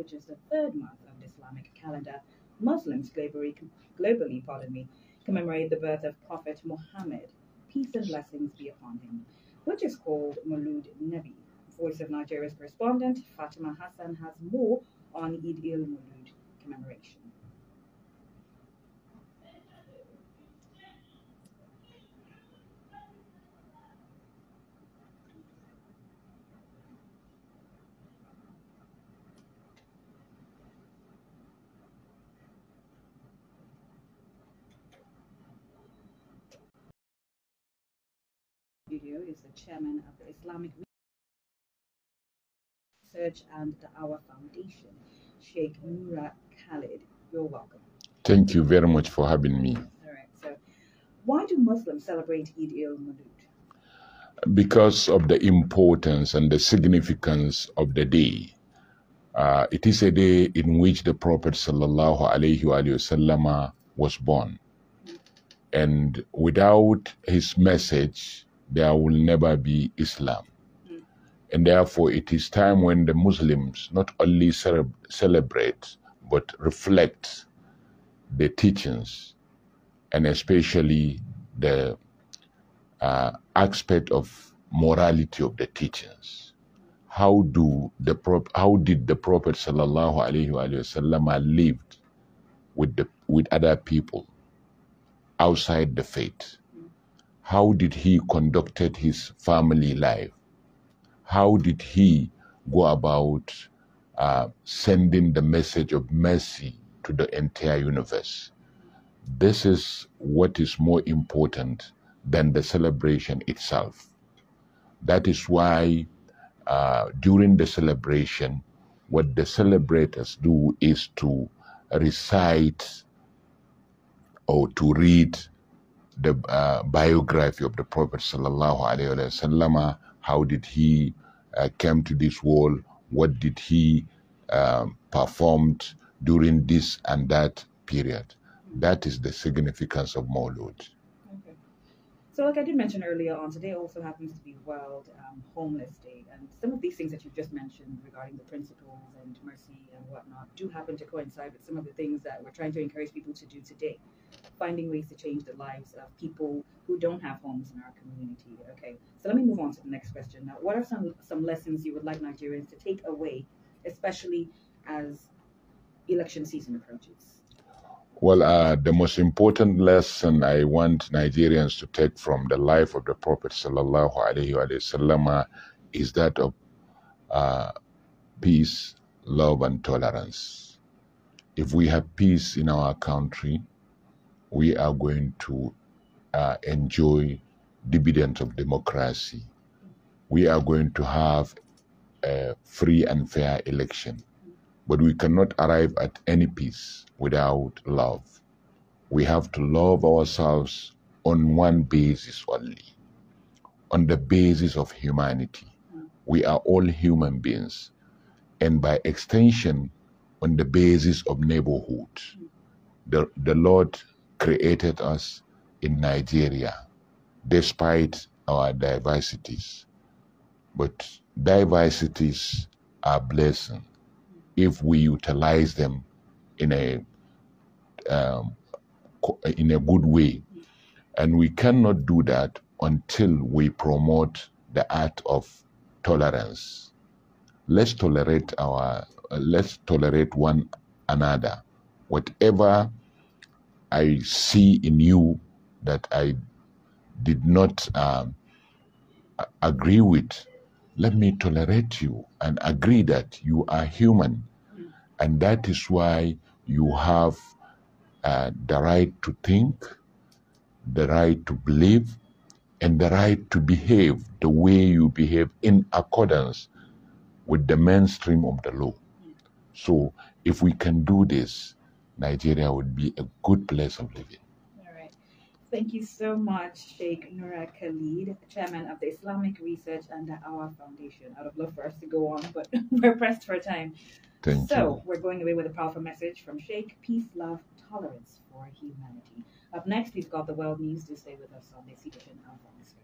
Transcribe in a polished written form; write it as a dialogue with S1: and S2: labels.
S1: which is the third month of the Islamic calendar, Muslims globally, commemorate the birth of Prophet Muhammad, peace and blessings be upon him, which is called Maulud Nabi. Voice of Nigeria's correspondent Fatima Hassan has more on Eid al-Maulud commemoration. Video is the chairman of the Islamic Research and Da'wah Foundation, Sheikh Nura Khalid. You're welcome.
S2: Thank you very much for having me.
S1: All right. So, why do Muslims celebrate Eid al-Maulud?
S2: Because of the importance and the significance of the day. It is a day in which the Prophet sallallahu alaihi wasallam was born. And without his message, there will never be Islam. And therefore, it is time when the Muslims not only celebrate, but reflect the teachings, and especially the aspect of morality of the teachings. How did the Prophet sallallahu alaihi wasallam lived with other people outside the faith? How did he conducted his family life? How did he go about sending the message of mercy to the entire universe? This is what is more important than the celebration itself. That is why during the celebration, what the celebrators do is to recite or to read the biography of the Prophet sallallahu alaihi wasallam. How did he came to this world? What did he performed during this and that period? That is the significance of Maulud.
S1: Okay. So, like I did mention earlier on, today also happens to be World Homeless Day, and some of these things that you've just mentioned regarding the principles and mercy and whatnot do happen to coincide with some of the things that we're trying to encourage people to do today, finding ways to change the lives of people who don't have homes in our community. Okay, so let me move on to the next question. Now, what are some lessons you would like Nigerians to take away, especially as election season approaches?
S2: Well, the most important lesson I want Nigerians to take from the life of the Prophet sallallahu alaihi wasallam is that of peace, love, and tolerance. If we have peace in our country, we are going to enjoy dividends of democracy. We are going to have a free and fair election. But we cannot arrive at any peace without love. We have to love ourselves on one basis only, on the basis of humanity. We are all human beings, and by extension, on the basis of neighborhood. The Lord created us in Nigeria, despite our diversities. But diversities are blessings if we utilize them in a good way. And we cannot do that until we promote the art of tolerance. Let's tolerate one another. Whatever I see in you that I did not agree with, let me tolerate you and agree that you are human. And that is why you have the right to think, the right to believe, and the right to behave the way you behave in accordance with the mainstream of the law. So if we can do this, Nigeria would be a good place of living.
S1: Thank you so much, Sheikh Nura Khalid, chairman of the Islamic Research and Da'wah Foundation. I'd have loved for us to go on, but we're pressed for time.
S2: Thank you.
S1: We're going away with a powerful message from Sheikh: peace, love, tolerance for humanity. Up next, we've got the world news. Do stay with us on this edition of On the Scope.